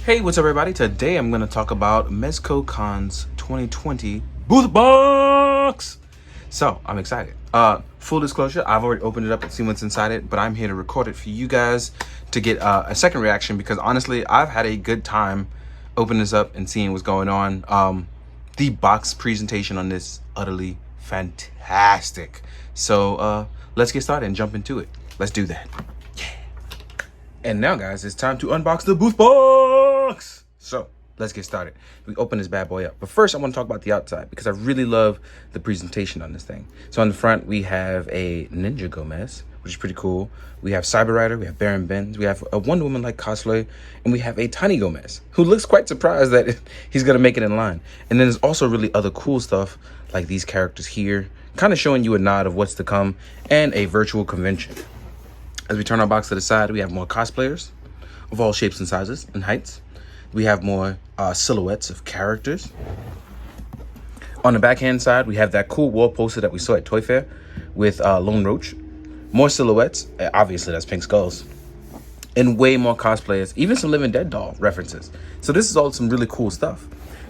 Hey, what's up everybody? Today I'm going to talk about Mezco-Con's 2020 booth box. So, I'm excited. Full disclosure, I've already opened it up and seen what's inside it, but I'm here to record it for you guys to get a second reaction because honestly, I've had a good time opening this up and seeing what's going on. The box presentation on this utterly fantastic. So, let's get started and jump into it. Let's do that. And now, guys, it's time to unbox the booth box. So let's get started. We open this bad boy up. But first, I want to talk about the outside because I really love the presentation on this thing. So on the front, we have a Ninja Gomez, which is pretty cool. We have Cyber Rider, we have Baron Benz, we have a Wonder Woman-like cosplay, and we have a Tiny Gomez, who looks quite surprised that he's going to make it in line. And then there's also really other cool stuff like these characters here, kind of showing you a nod of what's to come, and a virtual convention. As we turn our box to the side, we have more cosplayers of all shapes and sizes and heights. We have more silhouettes of characters. On the backhand side, we have that cool wall poster that we saw at Toy Fair with Lone Roach. More silhouettes, obviously that's Pink Skulls. And way more cosplayers, even some Living Dead doll references. So this is all some really cool stuff.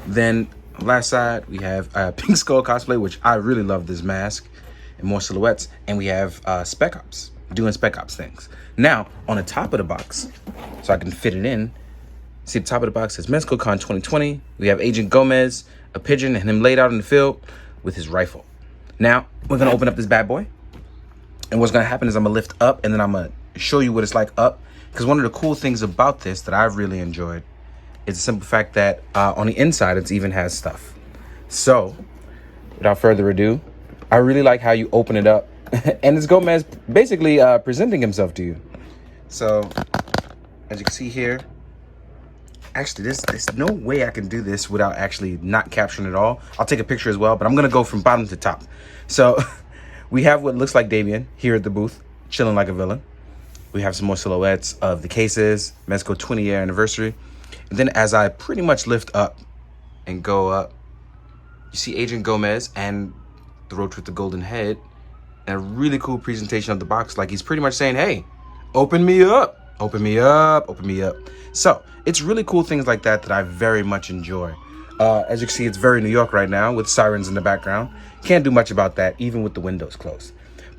Then last side, we have Pink Skull cosplay, which I really love this mask. And more silhouettes. And we have Spec Ops. Doing Spec Ops things. Now, on the top of the box, so I can fit it in, see the top of the box says Mezco-Con 2020. We have Agent Gomez, a pigeon, and him laid out in the field with his rifle. Now, we're going to open up this bad boy. And what's going to happen is I'm going to lift up, and then I'm going to show you what it's like up. Because one of the cool things about this that I've really enjoyed is the simple fact that on the inside, it even has stuff. So, without further ado, I really like how you open it up. And it's Gomez basically presenting himself to you. So, as you can see here, actually, there's no way I can do this without actually not capturing it all. I'll take a picture as well, but I'm going to go from bottom to top. So, we have what looks like Damien here at the booth, chilling like a villain. We have some more silhouettes of the cases, Mezco 20-year anniversary. And then as I pretty much lift up and go up, you see Agent Gomez and the roach with the golden head. And a really cool presentation of the box. Like he's pretty much saying, hey, open me up, open me up, open me up. So it's really cool things like that that I very much enjoy. As you can see, it's very New York right now with sirens in the background. Can't do much about that, even with the windows closed.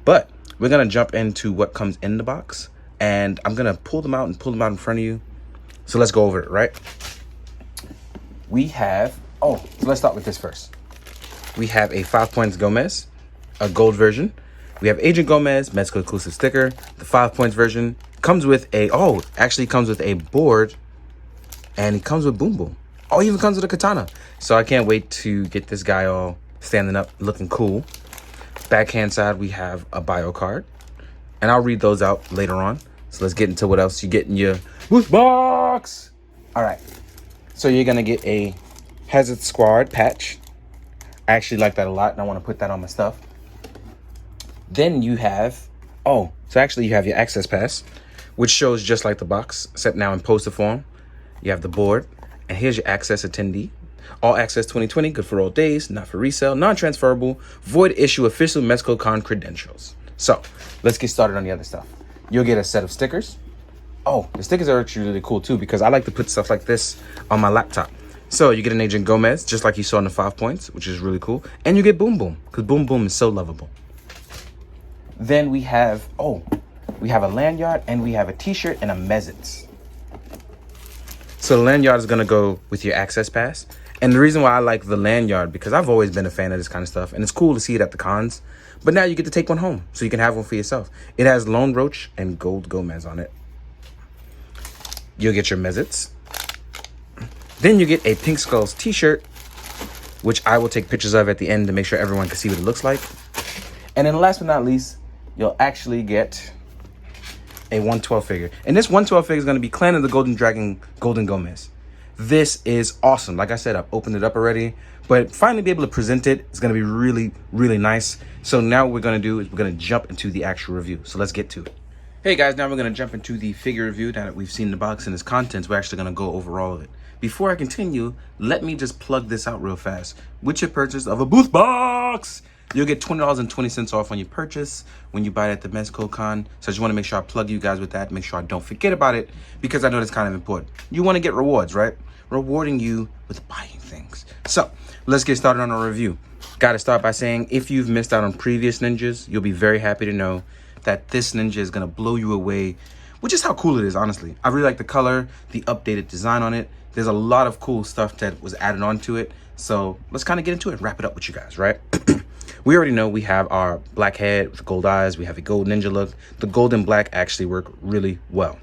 But we're going to jump into what comes in the box. And I'm going to pull them out in front of you. So let's go over it, right? We have, so let's start with this first. We have a 5 points Gomez, a gold version. We have Agent Gomez, Mezco exclusive sticker. The 5 points version comes with actually comes with a board, and it comes with Boom Boom. Oh, it even comes with a katana. So I can't wait to get this guy all standing up, looking cool. Backhand side, we have a bio card, and I'll read those out later on. So let's get into what else you get in your booth box. All right, so you're gonna get a Hazard Squad patch. I actually like that a lot, and I want to put that on my stuff. Then you have, you have your access pass, which shows just like the box, except now in poster form. You have the board, and here's your access attendee. All access 2020, good for all days, not for resale, non-transferable, void issue official Mezco-Con credentials. So let's get started on the other stuff. You'll get a set of stickers. Oh, the stickers are actually really cool too, because I like to put stuff like this on my laptop. So you get an Agent Gomez, just like you saw in the 5 points, which is really cool. And you get Boom Boom, because Boom Boom is so lovable. Then we have, we have a lanyard, and we have a t-shirt and a Mezits. So the lanyard is going to go with your access pass. And the reason why I like the lanyard, because I've always been a fan of this kind of stuff, and it's cool to see it at the cons. But now you get to take one home, so you can have one for yourself. It has Lone Roach and Gold Gomez on it. You'll get your Mezits. Then you get a Pink Skulls t-shirt, which I will take pictures of at the end to make sure everyone can see what it looks like. And then last but not least, you'll actually get a 112 figure. And this 112 figure is going to be Clan of the Golden Dragon, Golden Gomez. This is awesome. Like I said, I've opened it up already. But finally be able to present it is going to be really, really nice. So now what we're going to do is we're going to jump into the actual review. So let's get to it. Hey guys, now we're going to jump into the figure review. Now that we've seen the box and its contents, we're actually going to go over all of it. Before I continue, let me just plug this out real fast. With your purchase of a booth box, You'll get $20.20 off on your purchase when you buy it at the Mezco-Con. So I just want to make sure I plug you guys with that. Make sure I don't forget about it because I know that's kind of important. You want to get rewards, right? Rewarding you with buying things. So let's get started on our review. Got to start by saying if you've missed out on previous ninjas, you'll be very happy to know that this ninja is going to blow you away, which is how cool it is, honestly. I really like the color, the updated design on it. There's a lot of cool stuff that was added onto it. So let's kind of get into it and wrap it up with you guys, right? We already know we have our black head with gold eyes. We have a gold ninja look. The gold and black actually work really well.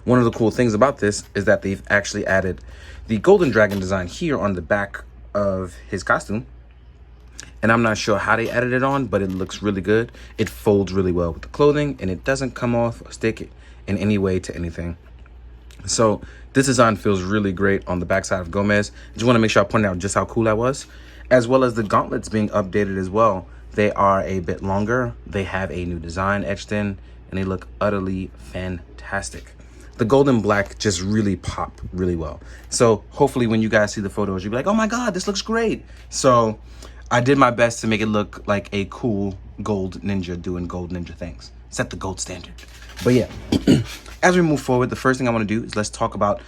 One of the cool things about this is that they've actually added the golden dragon design here on the back of his costume. And I'm not sure how they added it on, but it looks really good. It folds really well with the clothing, and it doesn't come off or stick in any way to anything. So this design feels really great on the backside of Gomez. I just want to make sure I pointed out just how cool that was, as well as the gauntlets being updated as well. They are a bit longer. They have a new design etched in, and they look utterly fantastic. The gold and black just really pop really well. So hopefully when you guys see the photos, you'll be like, oh my God, this looks great. So I did my best to make it look like a cool gold ninja doing gold ninja things. Set the gold standard. But yeah, as we move forward, the first thing I want to do is let's talk about,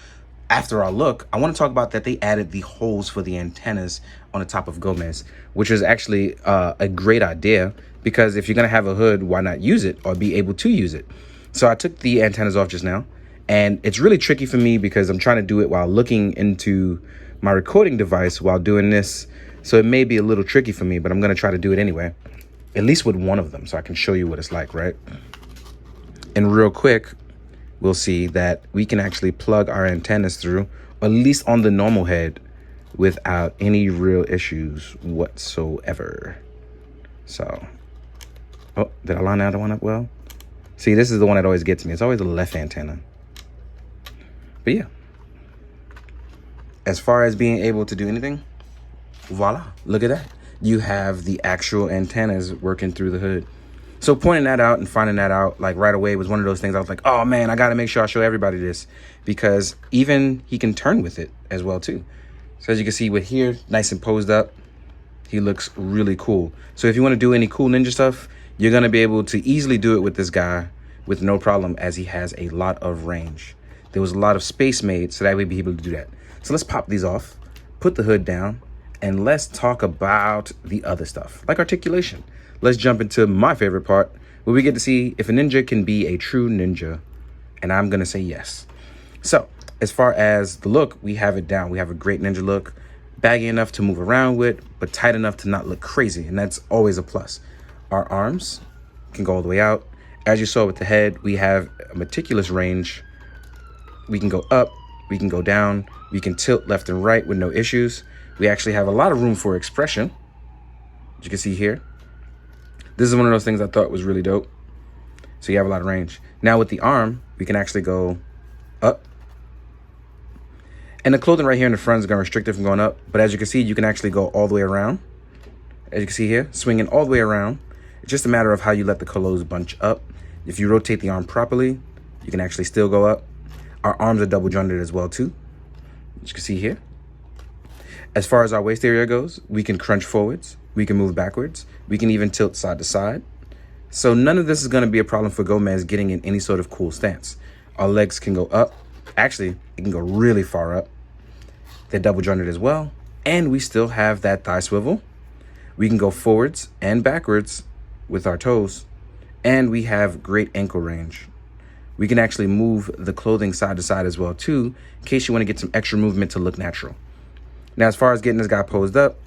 after our look, I want to talk about that they added the holes for the antennas on the top of Gomez, which is actually a great idea, because if you're going to have a hood, why not use it or be able to use it? So I took the antennas off just now, and it's really tricky for me because I'm trying to do it while looking into my recording device while doing this. So it may be a little tricky for me, but I'm going to try to do it anyway, at least with one of them, so I can show you what it's like, right? And real quick, we'll see that we can actually plug our antennas through, at least on the normal head, without any real issues whatsoever. So, oh, did I line that one up well? See, this is the one that always gets me. It's always the left antenna. But yeah, as far as being able to do anything, voila, look at that. You have the actual antennas working through the hood. So pointing that out and finding that out like right away was one of those things I was like, oh man, I got to make sure I show everybody this, because even he can turn with it as well too. So as you can see with here, nice and posed up, he looks really cool. So if you want to do any cool ninja stuff, you're going to be able to easily do it with this guy with no problem, as he has a lot of range. There was a lot of space made so that we'd be able to do that. So let's pop these off, put the hood down, and let's talk about the other stuff, like articulation. Let's jump into my favorite part, where we get to see if a ninja can be a true ninja. And I'm going to say yes. So as far as the look, we have it down. We have a great ninja look, baggy enough to move around with, but tight enough to not look crazy. And that's always a plus. Our arms can go all the way out. As you saw with the head, we have a meticulous range. We can go up, we can go down, we can tilt left and right with no issues. We actually have a lot of room for expression, as you can see here. This is one of those things I thought was really dope. So you have a lot of range. Now with the arm, we can actually go up. And the clothing right here in the front is going to restrict it from going up. But as you can see, you can actually go all the way around. As you can see here, swinging all the way around. It's just a matter of how you let the clothes bunch up. If you rotate the arm properly, you can actually still go up. Our arms are double jointed as well too, as you can see here. As far as our waist area goes, we can crunch forwards, we can move backwards, we can even tilt side to side. So none of this is going to be a problem for Gomez getting in any sort of cool stance. Our legs can go up. Actually, it can go really far up. They're double jointed as well. And we still have that thigh swivel. We can go forwards and backwards with our toes. And we have great ankle range. We can actually move the clothing side to side as well too, in case you want to get some extra movement to look natural. Now, as far as getting this guy posed up,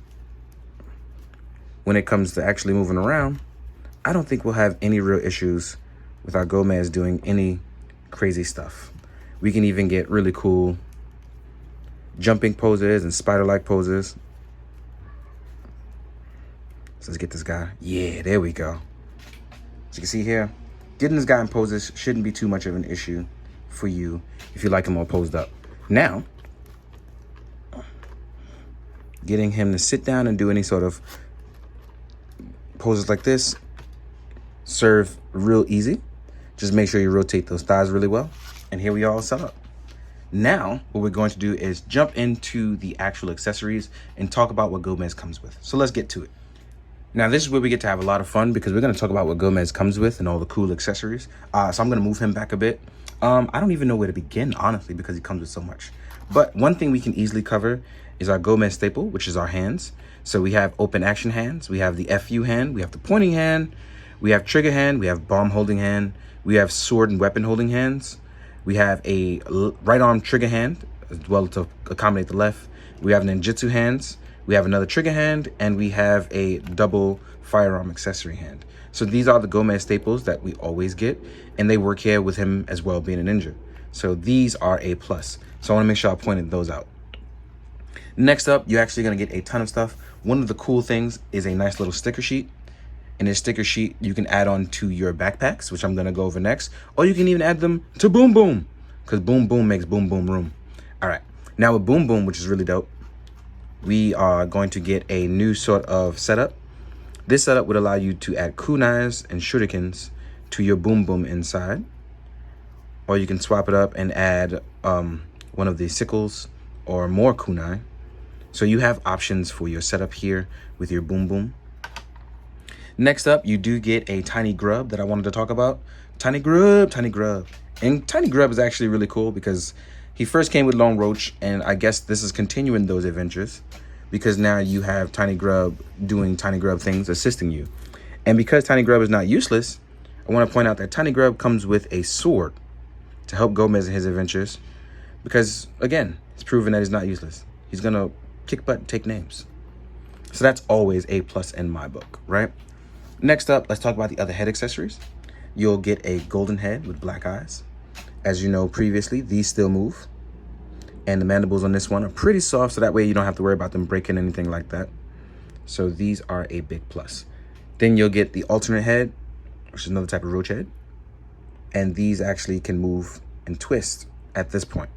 when it comes to actually moving around, I don't think we'll have any real issues with our Gomez doing any crazy stuff. We can even get really cool jumping poses and spider-like poses. So let's get this guy. Yeah, there we go. As you can see here, getting this guy in poses shouldn't be too much of an issue for you if you like him all posed up. Now, getting him to sit down and do any sort of poses like this serve real easy. Just make sure you rotate those thighs really well. And here we all set up. Now, what we're going to do is jump into the actual accessories and talk about what Gomez comes with. So let's get to it. Now, this is where we get to have a lot of fun because we're going to talk about what Gomez comes with and all the cool accessories. So I'm going to move him back a bit. I don't even know where to begin, honestly, because he comes with so much. But one thing we can easily cover is our Gomez staple, which is our hands. So we have open action hands. We have the FU hand. We have the pointing hand. We have trigger hand. We have bomb holding hand. We have sword and weapon holding hands. We have a right arm trigger hand as well to accommodate the left. We have ninjutsu hands. We have another trigger hand, and we have a double firearm accessory hand. So these are the Gomez staples that we always get, and they work here with him as well being a ninja. So these are a plus. So I want to make sure I pointed those out. Next up, you're actually going to get a ton of stuff. One of the cool things is a nice little sticker sheet. In this sticker sheet, you can add on to your backpacks, which I'm going to go over next, or you can even add them to Boom Boom, because Boom Boom makes Boom Boom room. All right, now with Boom Boom, which is really dope, we are going to get a new sort of setup. This setup would allow you to add kunais and shurikens to your Boom Boom inside, or you can swap it up and add one of the sickles or more kunai. So you have options for your setup here with your Boom Boom. Next up, you do get a Tiny Grub that I wanted to talk about. Tiny Grub. And Tiny Grub is actually really cool because he first came with Long Roach, and I guess this is continuing those adventures because now you have Tiny Grub doing Tiny Grub things, assisting you. And because Tiny Grub is not useless, I want to point out that Tiny Grub comes with a sword to help Gomez in his adventures because, again, it's proven that he's not useless. He's going to kick butt and take names. So that's always a plus in my book, right? Next up, let's talk about the other head accessories. You'll get a golden head with black eyes. As you know previously, these still move. And the mandibles on this one are pretty soft, so that way you don't have to worry about them breaking anything like that. So these are a big plus. Then you'll get the alternate head, which is another type of roach head. And these actually can move and twist at this point.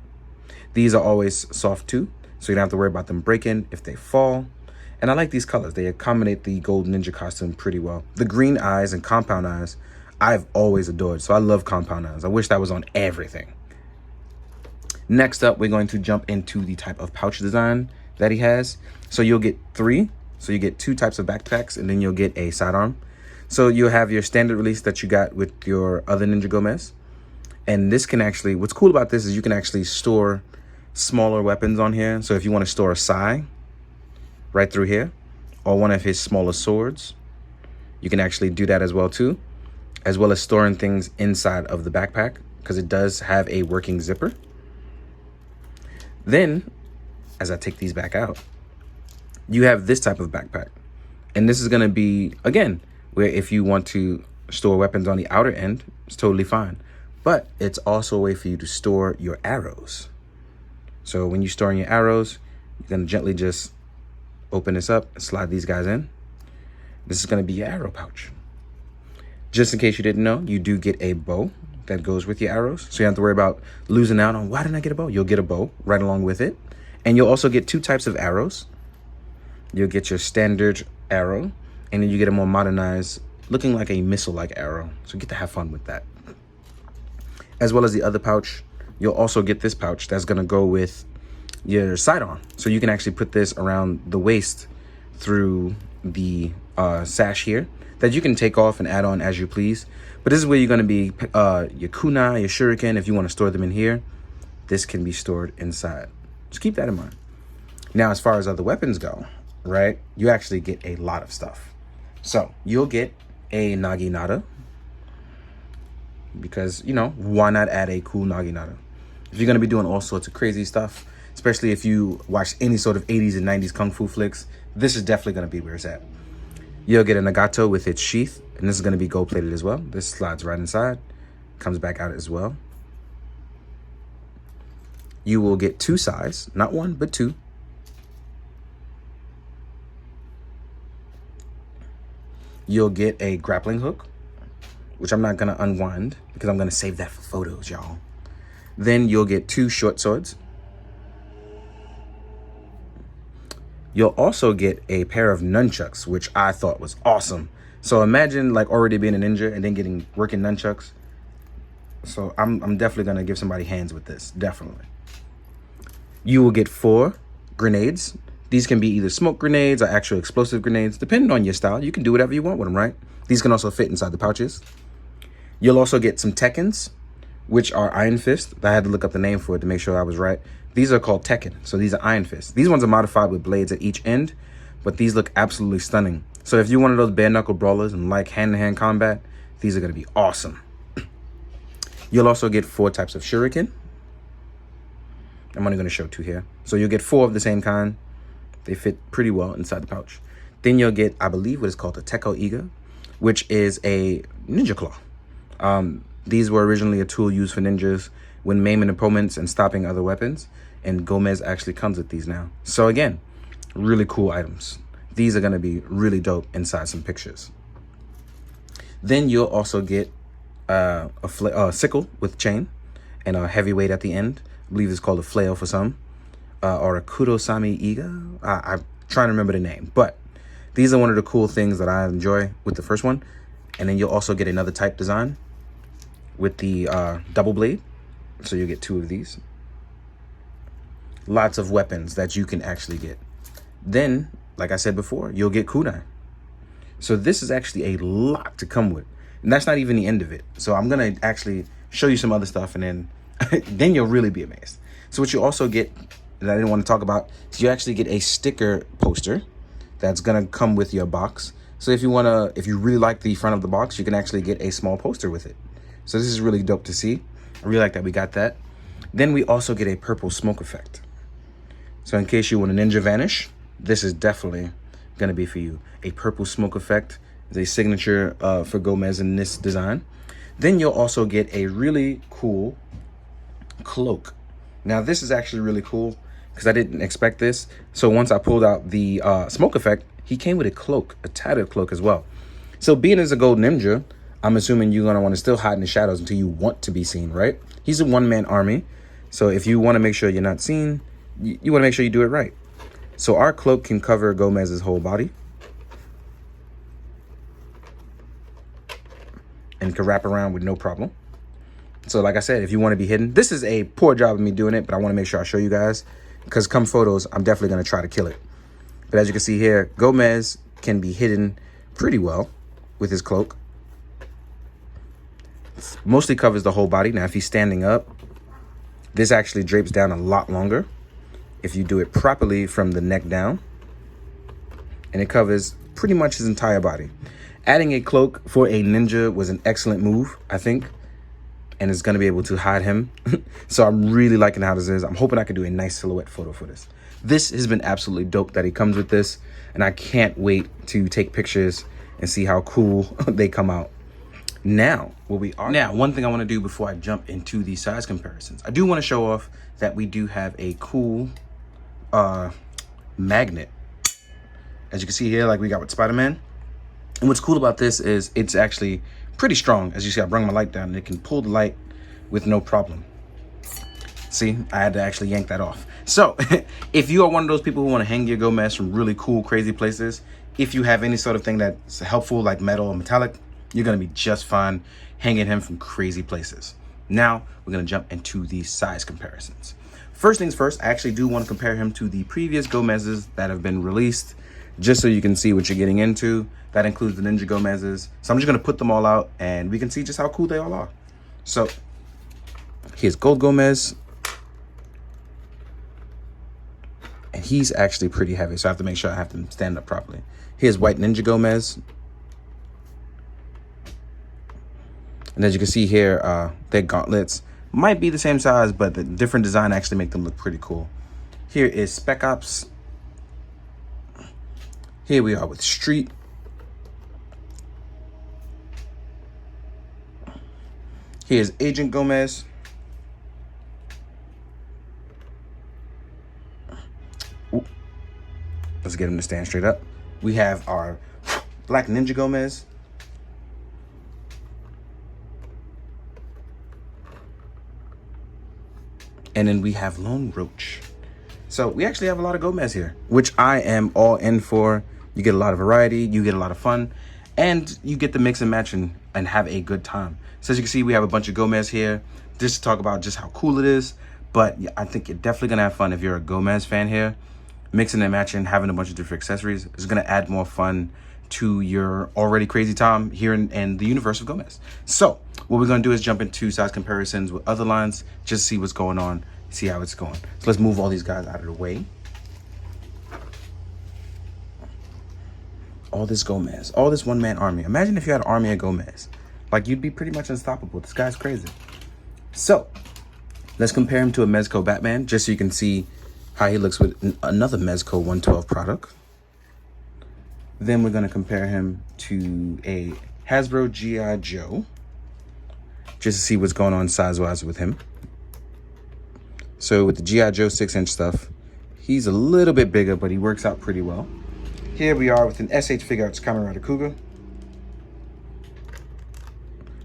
These are always soft too, so you don't have to worry about them breaking if they fall. And I like these colors. They accommodate the gold ninja costume pretty well. The green eyes and compound eyes, I've always adored. So I love compound eyes. I wish that was on everything. Next up, we're going to jump into the type of pouch design that he has. So you'll get 3. So you get 2 types of backpacks, and then you'll get a sidearm. So you'll have your standard release that you got with your other Ninja Gomez. And this can actually, what's cool about this is you can actually store smaller weapons on here. So if you want to store a sai right through here, or one of his smaller swords, you can actually do that as well too, as well as storing things inside of the backpack because it does have a working zipper. Then, as I take these back out, you have this type of backpack. And this is going to be, again, where if you want to store weapons on the outer end, it's totally fine. But it's also a way for you to store your arrows. So when you're storing your arrows, you're going to gently just open this up and slide these guys in. This is going to be your arrow pouch. Just in case you didn't know, you do get a bow that goes with your arrows. So you don't have to worry about losing out on, why didn't I get a bow? You'll get a bow right along with it. And you'll also get 2 types of arrows. You'll get your standard arrow, and then you get a more modernized, looking like a missile-like arrow. So you get to have fun with that. As well as the other pouch, you'll also get this pouch that's going to go with your sidearm. So you can actually put this around the waist through the sash here that you can take off and add on as you please. But this is where you're going to be your kunai, your shuriken. If you want to store them in here, this can be stored inside. Just keep that in mind. Now, as far as other weapons go, right, you actually get a lot of stuff. So you'll get a naginata because, you know, why not add a cool naginata? If you're going to be doing all sorts of crazy stuff, especially if you watch any sort of 80s and 90s kung fu flicks, this is definitely going to be where it's at. You'll get a nagato with its sheath, and this is going to be gold plated as well. This slides right inside, comes back out as well. You will get 2 sais, not 1, but 2. You'll get a grappling hook, which I'm not going to unwind because I'm going to save that for photos, y'all. Then you'll get 2 short swords. You'll also get a pair of nunchucks, which I thought was awesome. So imagine like already being a ninja and then getting working nunchucks. So I'm definitely going to give somebody hands with this, definitely. You will get 4 grenades. These can be either smoke grenades or actual explosive grenades, depending on your style. You can do whatever you want with them, right? These can also fit inside the pouches. You'll also get some Tekkens, which are Iron Fist. I had to look up the name for it to make sure I was right. These are called Tekken, so these are Iron Fist. These ones are modified with blades at each end, but these look absolutely stunning. So if you're one of those bare knuckle brawlers and like hand-to-hand combat, these are going to be awesome. You'll also get 4 types of shuriken. I'm only going to show 2 here. So you'll get 4 of the same kind. They fit pretty well inside the pouch. Then you'll get, I believe, what is called a Tekko Iga, which is a ninja claw. These were originally a tool used for ninjas when maiming opponents and stopping other weapons. And Gomez actually comes with these now. So again, really cool items. These are going to be really dope inside some pictures. Then you'll also get a sickle with chain and a heavyweight at the end. I believe it's called a flail for some. Or a Kudosami Iga. I'm trying to remember the name. But these are one of the cool things that I enjoy with the first one. And then you'll also get another type design with the double blade. So you'll get 2 of these. Lots of weapons that you can actually get. Then, like I said before, you'll get kunai. So this is actually a lot to come with. And that's not even the end of it. So I'm going to actually show you some other stuff, and then, then you'll really be amazed. So what you also get that I didn't want to talk about is you actually get a sticker poster that's going to come with your box. So if you really like the front of the box, you can actually get a small poster with it. So this is really dope to see. I really like that we got that. Then we also get a purple smoke effect. So in case you want a ninja vanish, this is definitely going to be for you. A purple smoke effect is a signature for Gomez in this design. Then you'll also get a really cool cloak. Now this is actually really cool because I didn't expect this. So once I pulled out the smoke effect, he came with a cloak, a tattered cloak as well. So being as a gold ninja, I'm assuming you're going to want to still hide in the shadows until you want to be seen, right? He's a one-man army. So if you want to make sure you're not seen, you want to make sure you do it right. So our cloak can cover Gomez's whole body and can wrap around with no problem. So like I said, if you want to be hidden, this is a poor job of me doing it, but I want to make sure I show you guys because come photos, I'm definitely going to try to kill it. But as you can see here, Gomez can be hidden pretty well with his cloak. Mostly covers the whole body. Now, if he's standing up, this actually drapes down a lot longer if you do it properly from the neck down. And it covers pretty much his entire body. Adding a cloak for a ninja was an excellent move, I think. And it's going to be able to hide him. So I'm really liking how this is. I'm hoping I can do a nice silhouette photo for this. This has been absolutely dope that he comes with this. And I can't wait to take pictures and see how cool they come out. Now, one thing I want to do before I jump into the size comparisons, I do want to show off that we do have a cool magnet. As you can see here, like we got with Spider-Man. And what's cool about this is it's actually pretty strong. As you see, I bring my light down and it can pull the light with no problem. See, I had to actually yank that off. So if you are one of those people who want to hang your Gomez from really cool, crazy places, if you have any sort of thing that's helpful like metal or metallic, you're going to be just fine hanging him from crazy places. Now, we're going to jump into the size comparisons. First things first, I actually do want to compare him to the previous Gomez's that have been released, just so you can see what you're getting into. That includes the Ninja Gomez's. So I'm just going to put them all out, and we can see just how cool they all are. So, here's Gold Gomez. And he's actually pretty heavy, so I have to make sure I have to stand up properly. Here's White Ninja Gomez. And as you can see here, their gauntlets might be the same size, but the different design actually make them look pretty cool. Here is Spec Ops. Here we are with Street. Here's Agent Gomez. Ooh. Let's get him to stand straight up. We have our Black Ninja Gomez. And then we have Lone Roach. So we actually have a lot of Gomez here, which I am all in for. You get a lot of variety, you get a lot of fun, and you get to mix and match and have a good time. So as you can see, we have a bunch of Gomez here just to talk about just how cool it is. But I think you're definitely going to have fun if you're a Gomez fan here. mixing and matching, having a bunch of different accessories is going to add more fun to your already crazy time here in the universe of Gomez. So what we're going to do is jump into size comparisons with other lines, just see what's going on, see how it's going. So let's move all these guys out of the way. All this Gomez, all this one-man army. Imagine if you had an army of Gomez. Like, you'd be pretty much unstoppable. This guy's crazy. So let's compare him to a Mezco Batman, just so you can see how he looks with another Mezco 112 product. Then we're going to compare him to a Hasbro G.I. Joe, just to see what's going on size-wise with him. So with the G.I. Joe 6-inch stuff, he's a little bit bigger, but he works out pretty well. Here we are with an SH Figure Arts Kamen Rider Cougar.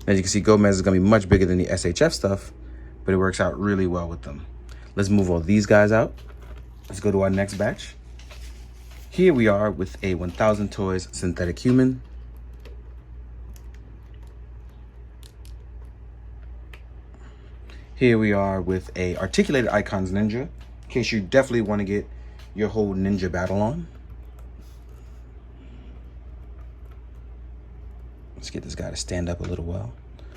As you can see, Gomez is going to be much bigger than the SHF stuff, but it works out really well with them. Let's move all these guys out. Let's go to our next batch. Here we are with a 1000 Toys Synthetic Human. Here we are with a Articulated Icons Ninja, in case you definitely want to get your whole ninja battle on. Let's get this guy to stand up a little well.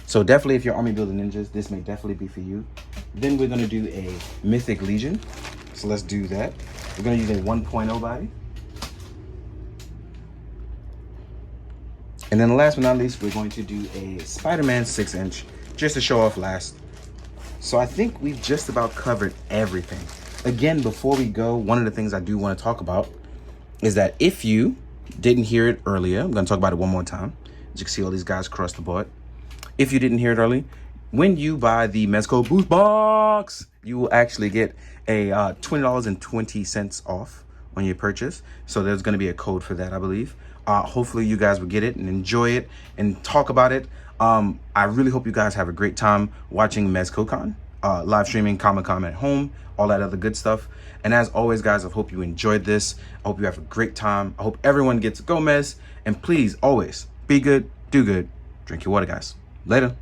So definitely, if you're army building ninjas, this may definitely be for you. Then we're going to do a Mythic Legion. So let's do that. We're going to use a 1.0 body. And then last but not least, we're going to do a Spider-Man 6-inch, just to show off last. So I think we've just about covered everything. Again, before we go, one of the things I do want to talk about is that if you didn't hear it earlier, I'm going to talk about it one more time. As you can see all these guys across the board. If you didn't hear it early, when you buy the Mezco Boost Box, you will actually get a $20.20 off on your purchase. So there's going to be a code for that, I believe. Hopefully you guys will get it and enjoy it and talk about it. I really hope you guys have a great time watching Mezco-Con, live streaming, Comic-Con at home, all that other good stuff. And as always, guys, I hope you enjoyed this. I hope you have a great time. I hope everyone gets Gomez. And please, always, be good, do good, drink your water, guys. Later.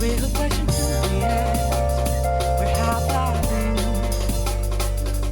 real question.